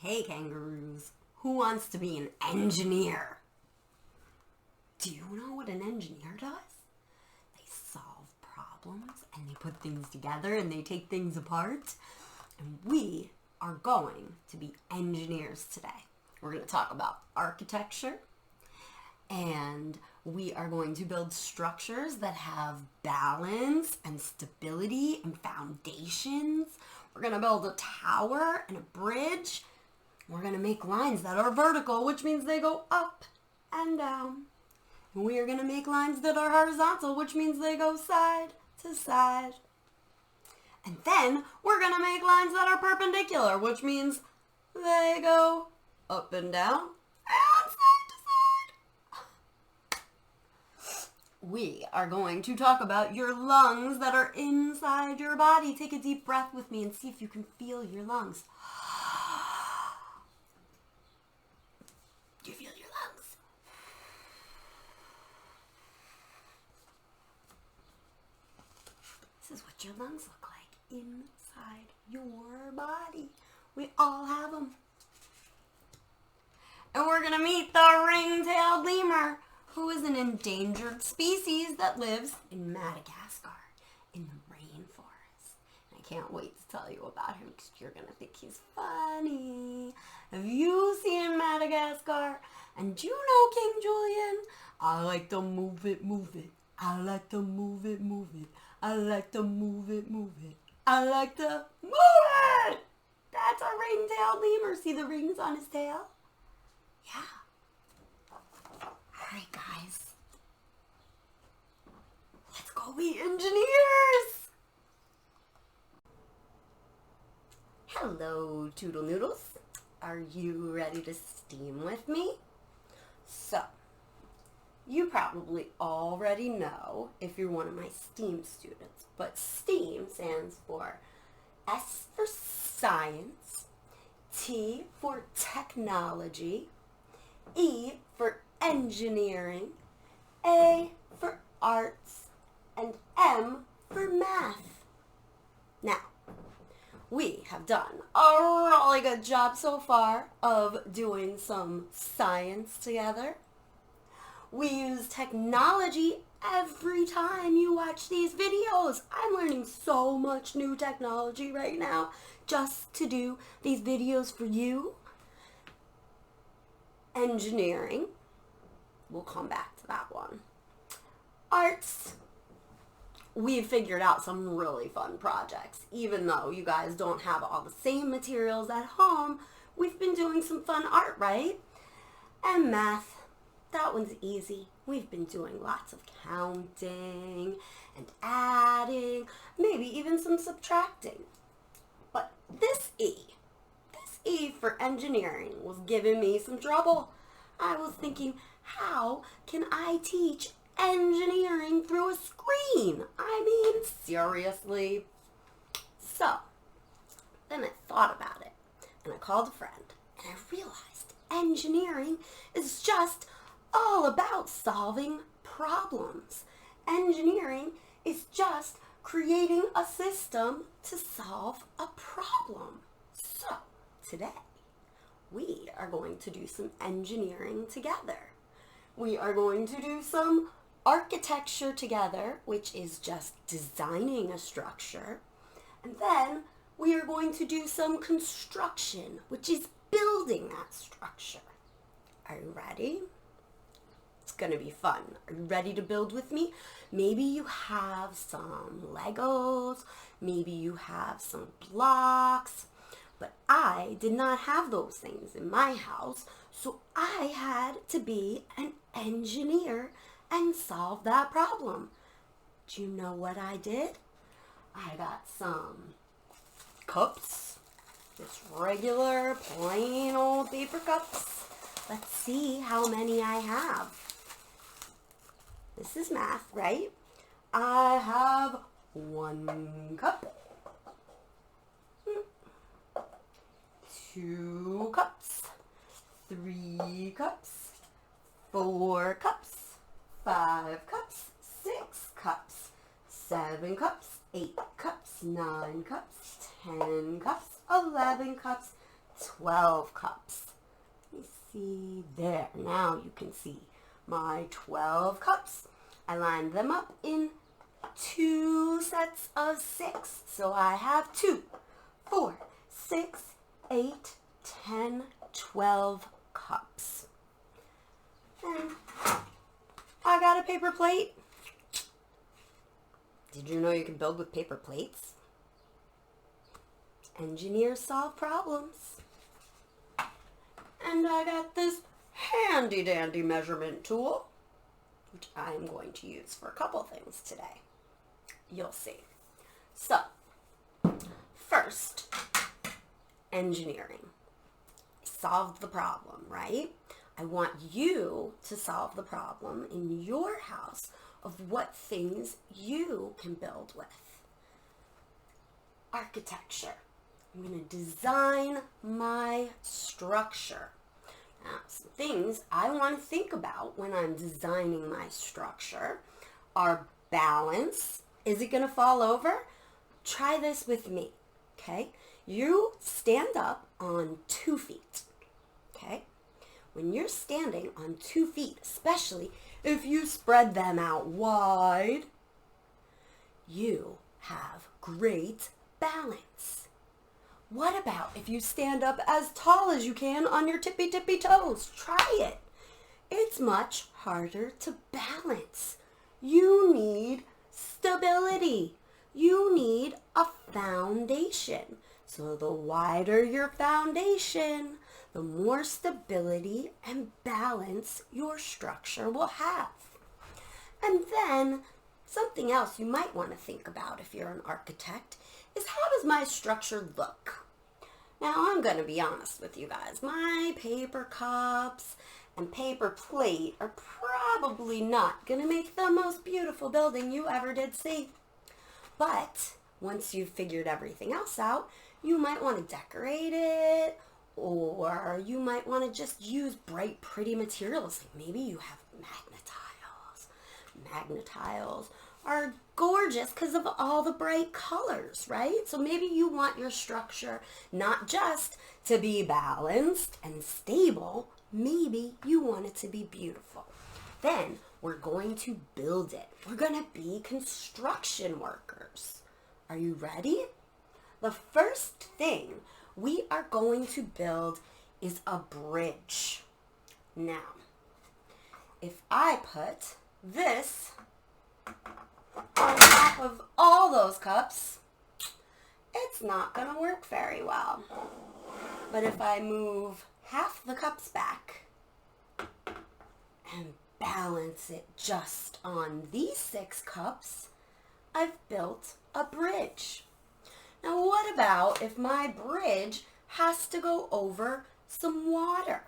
Hey kangaroos, who wants to be an engineer? Do you know what an engineer does? They solve problems and they put things together and they take things apart. And we are going to be engineers today. We're going to talk about architecture, and we are going to build structures that have balance and stability and foundations. We're going to build a tower and a bridge. We're going to make lines that are vertical, which means they go up and down. And we are going to make lines that are horizontal, which means they go side to side. And then we're going to make lines that are perpendicular, which means they go up and down and side to side. We are going to talk about your lungs that are inside your body. Take a deep breath with me and see if you can feel your lungs. Do you feel your lungs? This is what your lungs look like inside your body. We all have them. And we're going to meet the ring-tailed lemur, who is an endangered species that lives in Madagascar, in the rainforest. And I can't wait to tell you about him because you're going to think he's funny. Have you seen Madagascar? And do you know King Julian? I like to move it, move it. I like to move it, move it. I like to move it, move it. I like to move it! That's a ring-tailed lemur. See the rings on his tail? Yeah. Alright, guys. Let's go be engineers! Hello, Toodle Noodles. Are you ready to steam with me? So, you probably already know if you're one of my STEAM students, but STEAM stands for S for science, T for technology, E for engineering, A for arts, and M for math. Now, we have done a really good job so far of doing some science together. We use technology every time you watch these videos. I'm learning so much new technology right now just to do these videos for you. Engineering, we'll come back to that one. Arts, we've figured out some really fun projects. Even though you guys don't have all the same materials at home, we've been doing some fun art, right? And math, that one's easy. We've been doing lots of counting and adding, maybe even some subtracting. But this E for engineering was giving me some trouble. I was thinking, how can I teach engineering through a screen? I mean, seriously. So, then I thought about it, and I called a friend, and I realized engineering is just all about solving problems. Engineering is just creating a system to solve a problem. So, today, we are going to do some engineering together. We are going to do some architecture together, which is just designing a structure. And then we are going to do some construction, which is building that structure. Are you ready? It's going to be fun. Are you ready to build with me? Maybe you have some Legos. Maybe you have some blocks. But I did not have those things in my house, so I had to be an engineer and solve that problem. Do you know what I did? I got some cups, just regular, plain old paper cups. Let's see how many I have. This is math, right? I have 1 cup. 2 cups, 3 cups, 4 cups, 5 cups, 6 cups, 7 cups, 8 cups, 9 cups, 10 cups, 11 cups, 12 cups. Let me see there. Now you can see my 12 cups. I lined them up in 2 sets of 6. So I have 2, 4, 6, 8, 10, 12 cups. And I got a paper plate. Did you know you can build with paper plates? Engineers solve problems. And I got this handy dandy measurement tool, which I am going to use for a couple things today. You'll see. So, first, engineering. Solve the problem, right? I want you to solve the problem in your house of what things you can build with. Architecture. I'm going to design my structure. Now, some things I want to think about when I'm designing my structure are balance. Is it going to fall over? Try this with me, okay? You stand up on 2 feet, okay? When you're standing on 2 feet, especially if you spread them out wide, you have great balance. What about if you stand up as tall as you can on your tippy toes? Try it. It's much harder to balance. You need stability. You need a foundation. So the wider your foundation, the more stability and balance your structure will have. And then something else you might want to think about if you're an architect is, how does my structure look? Now, I'm going to be honest with you guys. My paper cups and paper plate are probably not going to make the most beautiful building you ever did see. But once you've figured everything else out, you might want to decorate it, or you might want to just use bright, pretty materials. Like maybe you have magnetiles. Magnetiles are gorgeous because of all the bright colors, right? So maybe you want your structure not just to be balanced and stable, maybe you want it to be beautiful. Then we're going to build it. We're going to be construction workers. Are you ready? The first thing we are going to build is a bridge. Now, if I put this on top of all those cups, it's not going to work very well. But if I move half the cups back and balance it just on these 6 cups, I've built a bridge. Now what about if my bridge has to go over some water?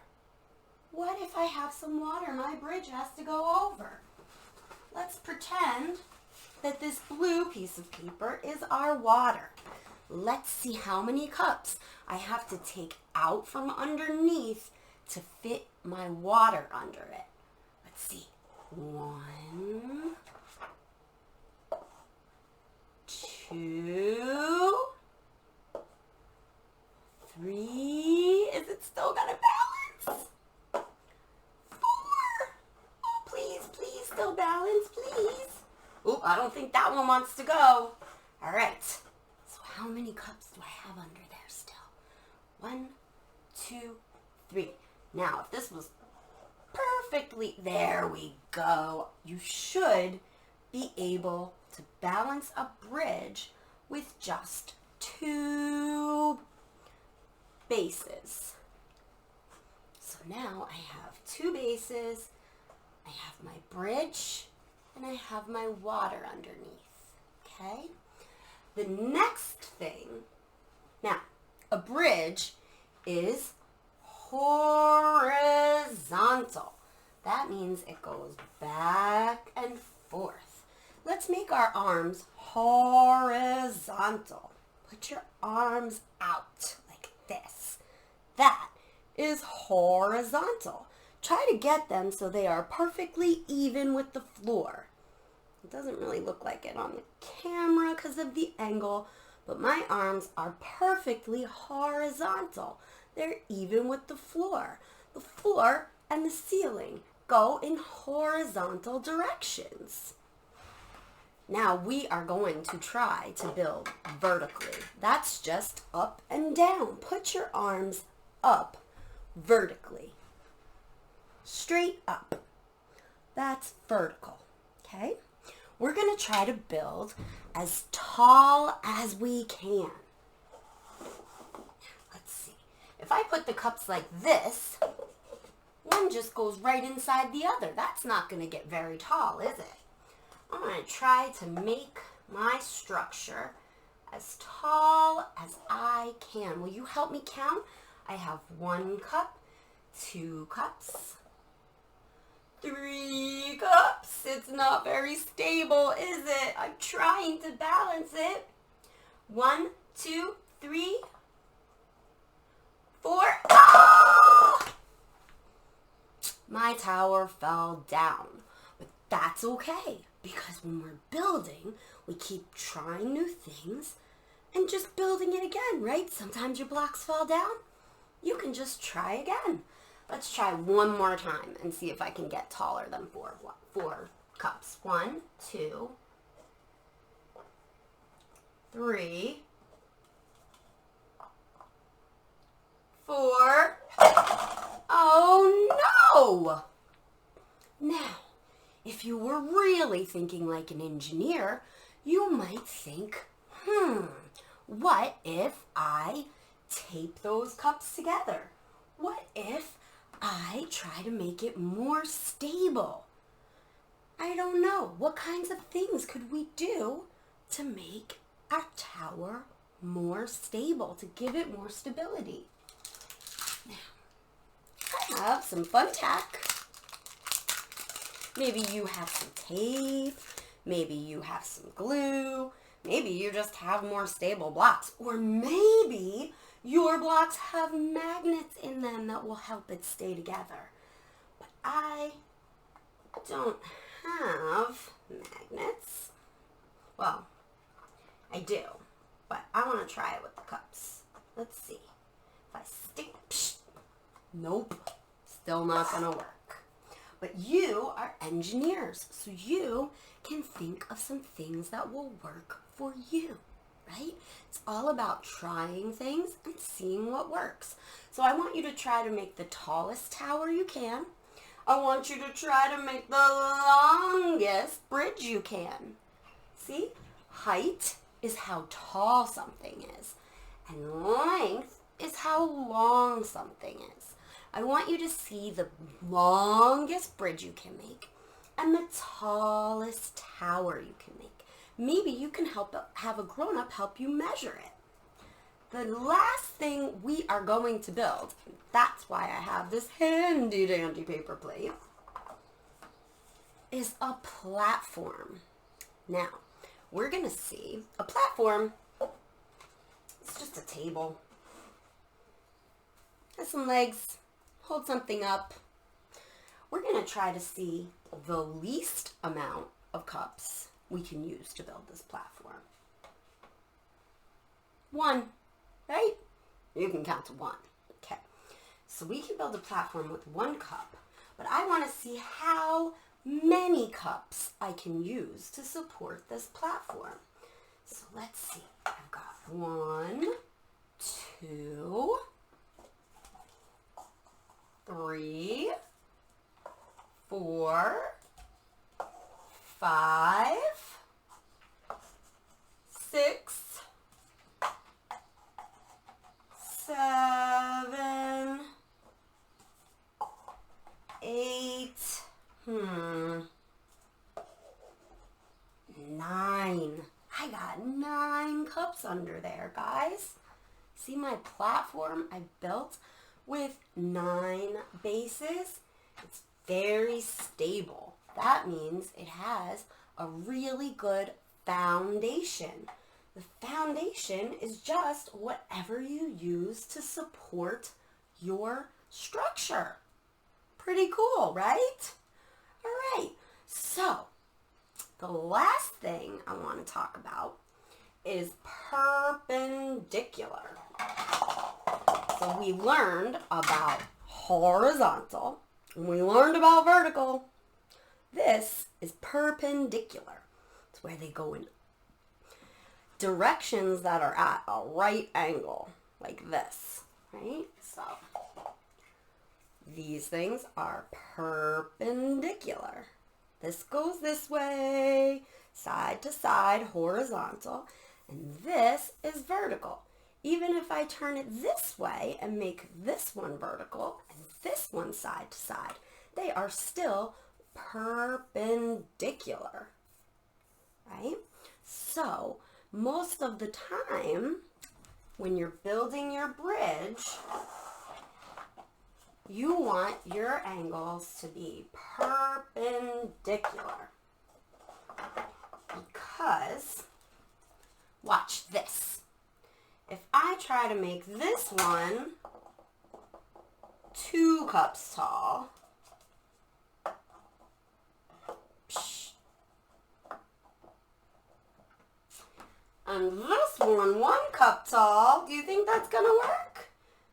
What if I have some water my bridge has to go over? Let's pretend that this blue piece of paper is our water. Let's see how many cups I have to take out from underneath to fit my water under it. Let's see. 1, 2, 3. Is it still gonna balance? 4. Oh, please, still balance, please. Oh, I don't think that one wants to go. All right. So how many cups do I have under there still? 1, 2, 3. Now, if this was perfectly, there we go. You should be able to balance a bridge with just 2 bases. So now I have 2 bases, I have my bridge, and I have my water underneath, okay? The next thing, now, a bridge is horizontal. That means it goes back and forth. Let's make our arms horizontal. Put your arms out like this. That is horizontal. Try to get them so they are perfectly even with the floor. It doesn't really look like it on the camera because of the angle, but my arms are perfectly horizontal. They're even with the floor. The floor and the ceiling go in horizontal directions. Now we are going to try to build vertically. That's just up and down. Put your arms up vertically. Straight up. That's vertical. Okay? We're going to try to build as tall as we can. Let's see. If I put the cups like this, one just goes right inside the other. That's not going to get very tall, is it? I'm going to try to make my structure as tall as I can. Will you help me count? I have 1 cup, 2 cups, 3 cups. It's not very stable, is it? I'm trying to balance it. 1, 2, 3, 4. Oh! My tower fell down, but that's okay. Because when we're building, we keep trying new things and just building it again, right? Sometimes your blocks fall down. You can just try again. Let's try one more time and see if I can get taller than 4 cups. 1, 2, 3, 4. Oh no! Now, if you were really thinking like an engineer, you might think, what if I tape those cups together? What if I try to make it more stable? I don't know. What kinds of things could we do to make our tower more stable, to give it more stability? Now, I have some fun tack. Maybe you have some tape, maybe you have some glue, maybe you just have more stable blocks, or maybe your blocks have magnets in them that will help it stay together. But I don't have magnets. Well, I do, but I want to try it with the cups. Let's see. If I stick, nope, still not going to work. But you are engineers, so you can think of some things that will work for you, right? It's all about trying things and seeing what works. So I want you to try to make the tallest tower you can. I want you to try to make the longest bridge you can. See? Height is how tall something is, and length is how long something is. I want you to see the longest bridge you can make and the tallest tower you can make. Maybe you can have a grown-up help you measure it. The last thing we are going to build, that's why I have this handy-dandy paper plate, is a platform. Now, we're going to see a platform. It's just a table. Has some legs. Hold something up. We're going to try to see the least amount of cups we can use to build this platform. 1, right? You can count to 1. Okay. So we can build a platform with 1 cup, but I want to see how many cups I can use to support this platform. So let's see. I've got 1, 2, 3, 4, 5, 6, 7, 8, 9. I got 9 cups under there, guys. See my platform I built with 9 bases? It's very stable. That means it has a really good foundation. The foundation is just whatever you use to support your structure. Pretty cool, right? All right, so the last thing I want to talk about is perpendicular. So So we learned about horizontal, and we learned about vertical. This is perpendicular. It's where they go in directions that are at a right angle, like this, right? So these things are perpendicular. This goes this way, side to side, horizontal, and this is vertical. Even if I turn it this way and make this one vertical and this one side to side, they are still perpendicular, right? So most of the time when you're building your bridge, you want your angles to be perpendicular because, watch this. If I try to make this one 2 cups tall, and this one 1 cup tall, do you think that's going to work?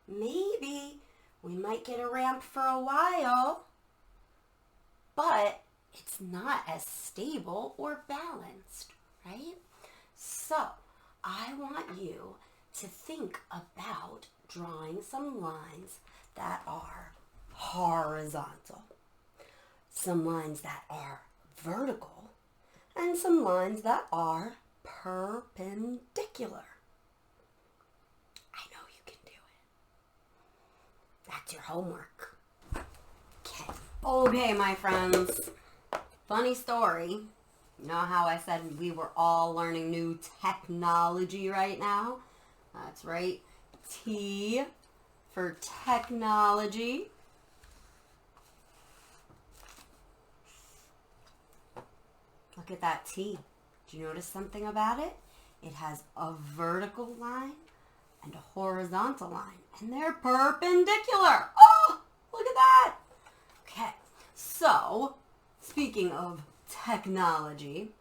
Maybe. We might get a ramp for a while, but it's not as stable or balanced, right? So I want you to think about drawing some lines that are horizontal, some lines that are vertical, and some lines that are perpendicular. I know you can do it. That's your homework. Okay. Okay, my friends. Funny story. You know how I said we were all learning new technology right now? That's right. T for technology. Look at that T. Do you notice something about it? It has a vertical line and a horizontal line, and they're perpendicular. Oh, look at that. Okay, so speaking of technology,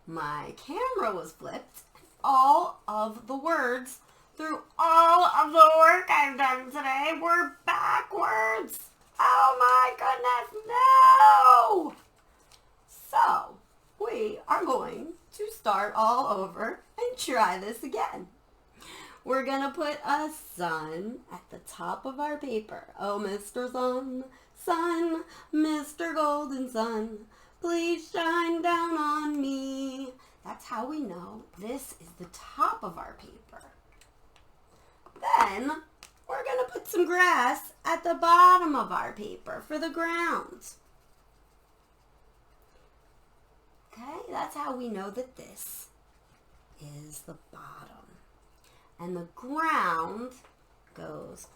my camera was flipped. All of the words through all of the work I've done today were backwards. Oh my goodness, no! So, we are going to start all over and try this again. We're going to put a sun at the top of our paper. Oh, Mr. Sun, sun, Mr. Golden Sun, please shine down on me. That's how we know this is the top of our paper. Then we're going to put some grass at the bottom of our paper for the ground. Okay, that's how we know that this is the bottom. And the ground goes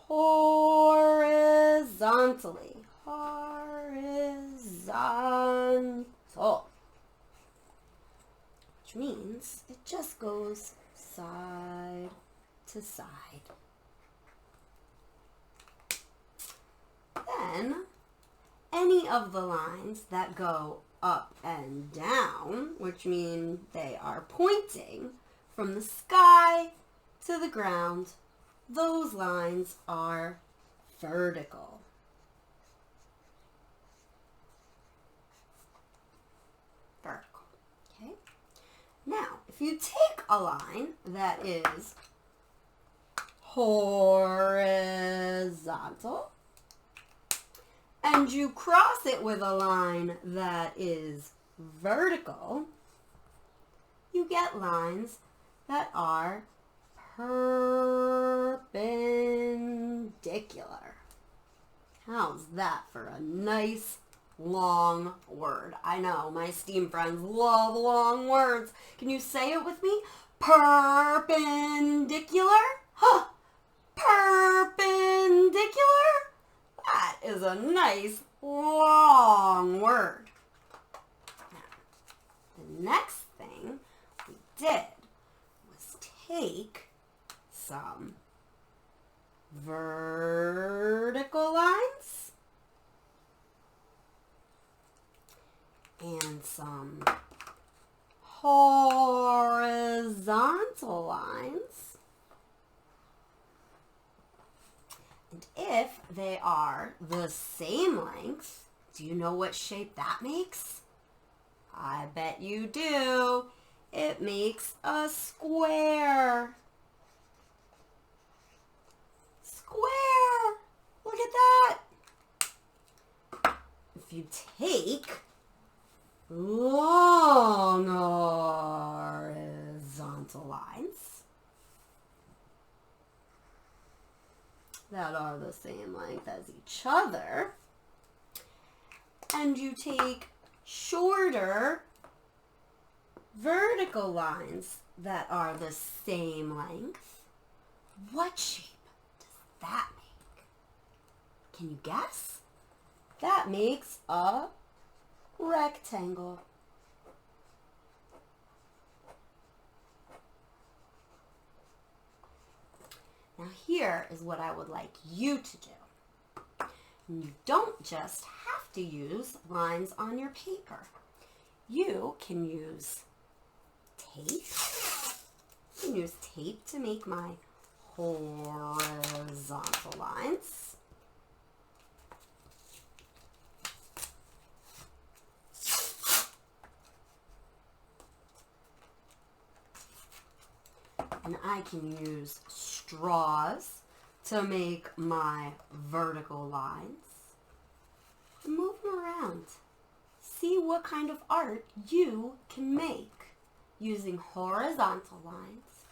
horizontally. Horizontal. Which means it just goes side to side. Then, any of the lines that go up and down, which mean they are pointing from the sky to the ground, those lines are vertical. Vertical, okay? Now, if you take a line that is horizontal and you cross it with a line that is vertical, you get lines that are perpendicular. How's that for a nice long word? I know my STEAM friends love long words. Can you say it with me? Perpendicular? Huh? Perpendicular? That is a nice long word. Now, the next thing we did was take some vertical lines and some horizontal lines And if they are the same length, do you know what shape that makes? I bet you do. It makes a square. Square! Look at that! If you take long horizontal lines that are the same length as each other, and you take shorter vertical lines that are the same length, what shape does that make? Can you guess? That makes a rectangle. Now here is what I would like you to do. You don't just have to use lines on your paper. You can use tape. You can use tape to make my horizontal lines. And I can use straws to make my vertical lines. Move them around. See what kind of art you can make using horizontal lines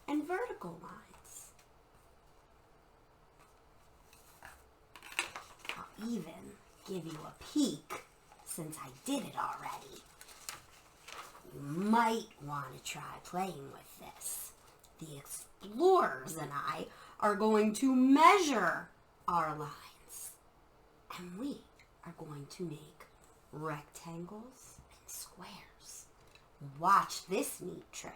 and vertical lines. I'll even give you a peek since I did it already. You might want to try playing with this. The explorers and I are going to measure our lines, and we are going to make rectangles and squares. Watch this neat trick.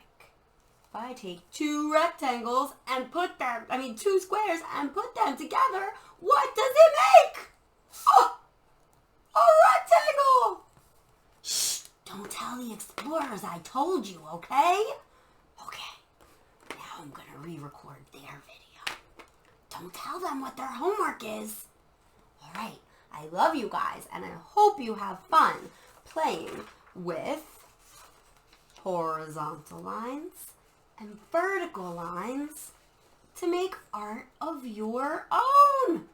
If I take two rectangles and two squares and put them together, what does it make? Oh, a rectangle! Shh, don't tell the explorers I told you, okay? Okay, now I'm gonna re-record their video. Don't tell them what their homework is. All right, I love you guys, and I hope you have fun playing with horizontal lines and vertical lines to make art of your own.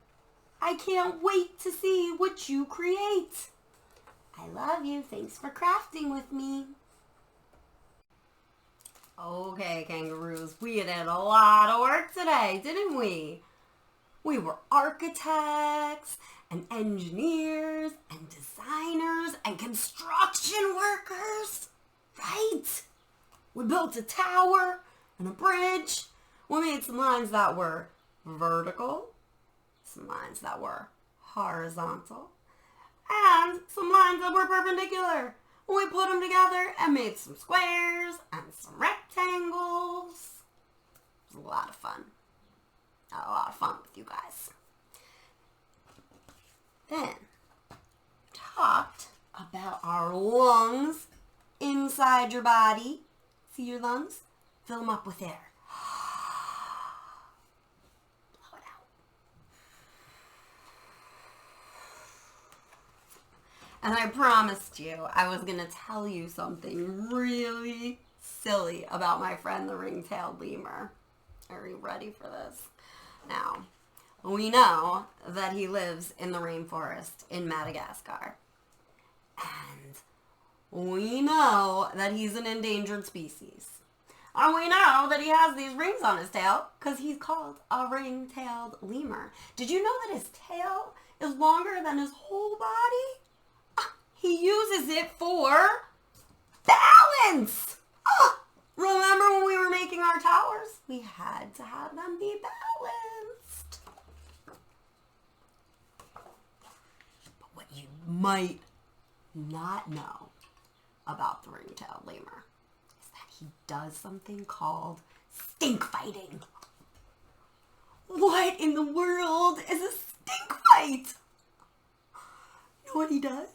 I can't wait to see what you create. I love you. Thanks for crafting with me. Okay, kangaroos, we did a lot of work today, didn't we? We were architects and engineers and designers and construction workers, right? We built a tower and a bridge. We made some lines that were vertical, some lines that were horizontal, and some lines that were perpendicular. We put them together and made some squares and some rectangles. It was a lot of fun. I had a lot of fun with you guys. Then, we talked about our lungs inside your body. See your lungs? Fill them up with air. Blow it out. And I promised you I was going to tell you something really silly about my friend the Ring-Tailed Lemur. Are you ready for this? Now, we know that he lives in the rainforest in Madagascar. And we know that he's an endangered species. And we know that he has these rings on his tail because he's called a ring-tailed lemur. Did you know that his tail is longer than his whole body? He uses it for balance. Remember when we were making our towers? We had to have them be balanced. But what you might not know about the ring-tailed lemur is that he does something called stink fighting. What in the world is a stink fight? You know what he does?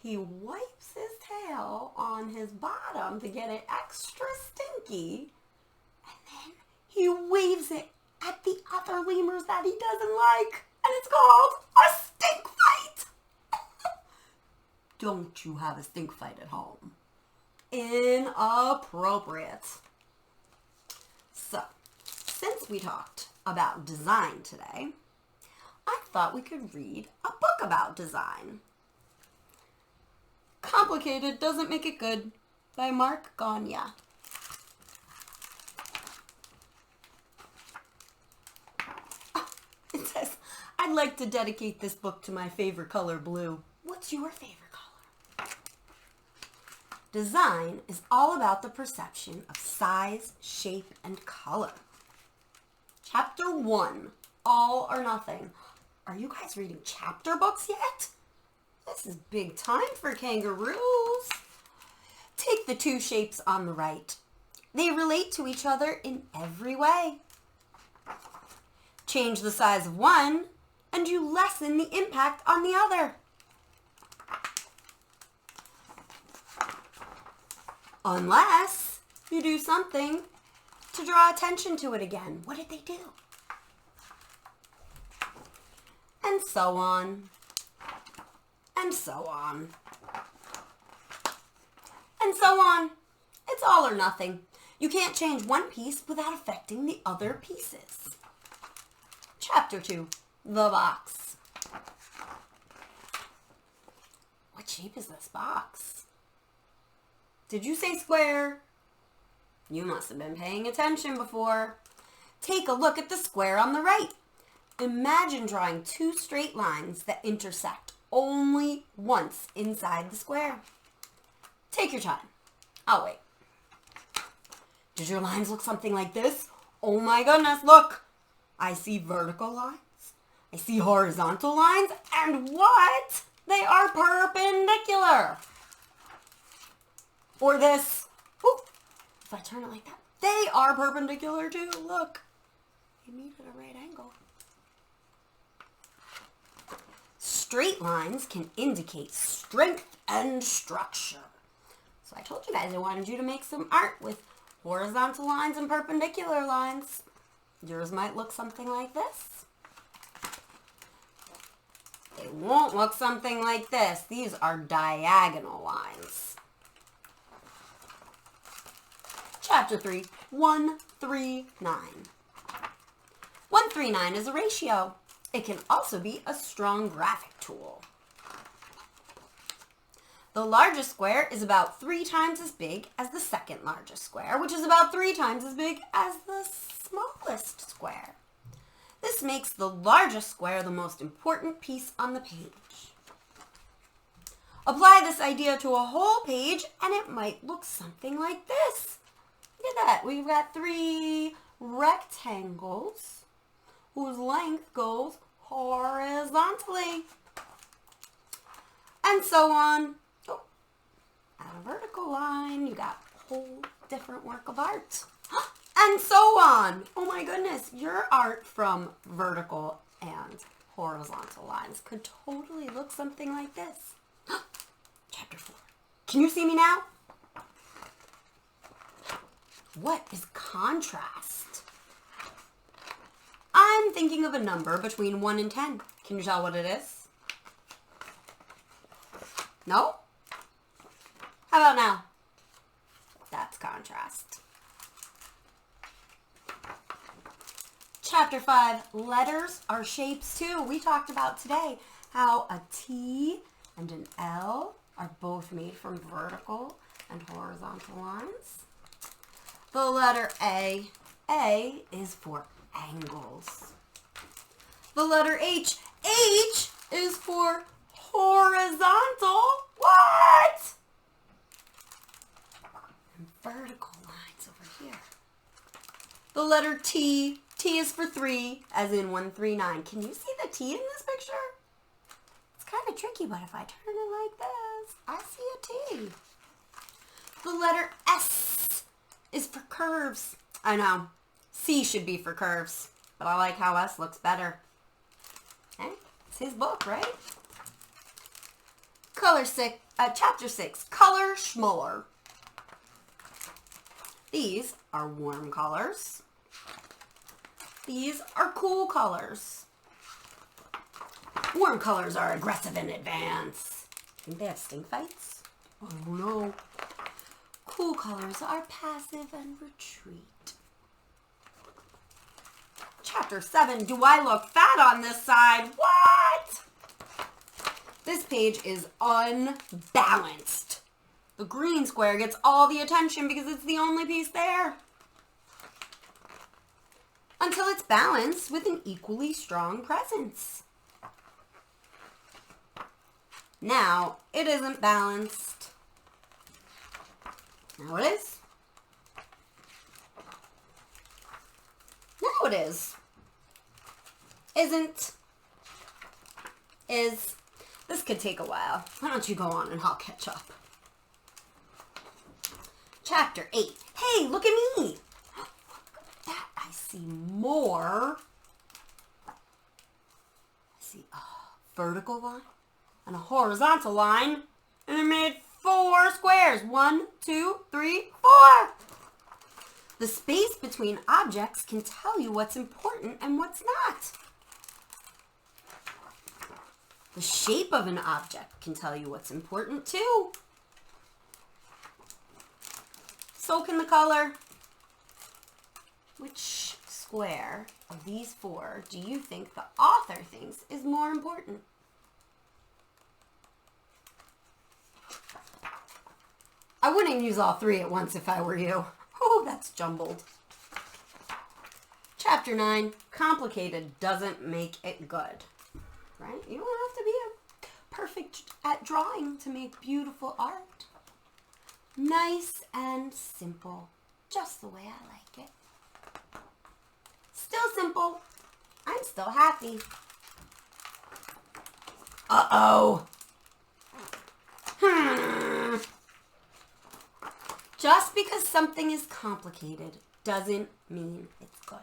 He wipes his tail on his bottom to get it extra stinky, and then he waves it at the other lemurs that he doesn't like. And it's called a stink fight. Don't you have a stink fight at home? Inappropriate. So, since we talked about design today, I thought we could read a book about design. Complicated Doesn't Make It Good by Mark Gagne. It says, I'd like to dedicate this book to my favorite color, blue. What's your favorite color? Design is all about the perception of size, shape, and color. Chapter 1, All or Nothing. Are you guys reading chapter books yet? This is big time for kangaroos. Take the two shapes on the right. They relate to each other in every way. Change the size of one, and you lessen the impact on the other. Unless you do something to draw attention to it again. What did they do? And so on. And so on. And so on. It's all or nothing. You can't change one piece without affecting the other pieces. Chapter 2, The Box. What shape is this box? Did you say square? You must have been paying attention before. Take a look at the square on the right. Imagine drawing two straight lines that intersect only once inside the square. Take your time. I'll wait. Did your lines look something like this? Oh my goodness, look! I see vertical lines. I see horizontal lines. And what? They are perpendicular. Or this. Whoop. If I turn it like that, they are perpendicular too. Look. They meet at a right angle. Straight lines can indicate strength and structure. So I told you guys I wanted you to make some art with horizontal lines and perpendicular lines. Yours might look something like this. It won't look something like this. These are diagonal lines. Chapter 3, 139. 139 is a ratio. It can also be a strong graphic tool. The largest square is about 3 times as big as the second largest square, which is about 3 times as big as the smallest square. This makes the largest square the most important piece on the page. Apply this idea to a whole page and it might look something like this. Look at that. We've got 3 rectangles whose length goes horizontally. And so on. Oh, at a vertical line, you got a whole different work of art. And so on. Oh my goodness, your art from vertical and horizontal lines could totally look something like this. Chapter 4. Can you see me now? What is contrast? I'm thinking of a number between 1 and 10. Can you tell what it is? No? How about now? That's contrast. Chapter 5, letters are shapes too. We talked about today how a T and an L are both made from vertical and horizontal lines. The letter A is for angles. The letter H is for horizontal. What? And vertical lines over here. The letter T is for 3, as in 139. Can you see the T in this picture? It's kind of tricky, but if I turn it like this, I see a T. The letter S is for curves. I know, C should be for curves, but I like how S looks better. Okay, it's his book, right? Chapter 6, Color Schmuller. These are warm colors. These are cool colors. Warm colors are aggressive and advance. Think they have stink fights? Oh no. Cool colors are passive and retreat. Chapter 7, do I look fat on this side? What? This page is unbalanced. The green square gets all the attention because it's the only piece there. Until it's balanced with an equally strong presence. Now, it isn't balanced. Now it is. Now it is. Isn't. Is. This could take a while. Why don't you go on and I'll catch up. Chapter 8. Hey, look at me. Look at that. I see more. I see a vertical line and a horizontal line. And it made 4 squares. 1, 2, 3, 4. The space between objects can tell you what's important and what's not. The shape of an object can tell you what's important too. So can the color. Which square of these 4 do you think the author thinks is more important? I wouldn't use all 3 at once if I were you. Oh, that's jumbled. Chapter 9, complicated doesn't make it good. Right? You don't have to be perfect at drawing to make beautiful art. Nice and simple, just the way I like it. Still simple. I'm still happy. Uh-oh. Just because something is complicated doesn't mean it's good.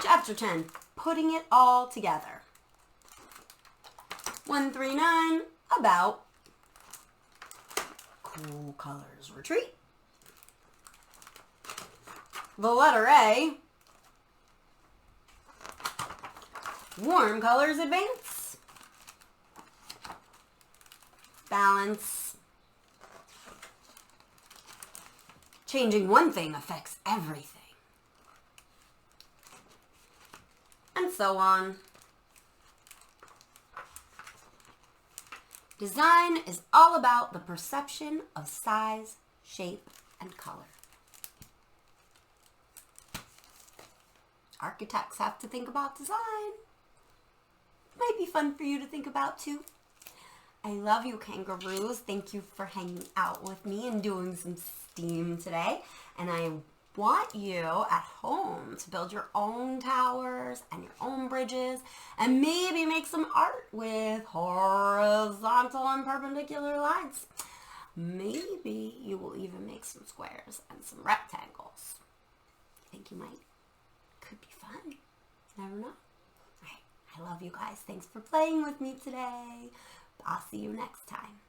Chapter 10, putting it all together. 139, about cool colors retreat. The letter A, warm colors advance. Balance. Changing one thing affects everything. And so on. Design is all about the perception of size, shape, and color. Architects have to think about design. Might be fun for you to think about too. I love you, kangaroos. Thank you for hanging out with me and doing some STEAM today. And I want you at home to build your own towers and your own bridges and maybe make some art with horizontal and perpendicular lines. Maybe you will even make some squares and some rectangles. I think you might. Could be fun. Never know. All right. I love you guys. Thanks for playing with me today. I'll see you next time.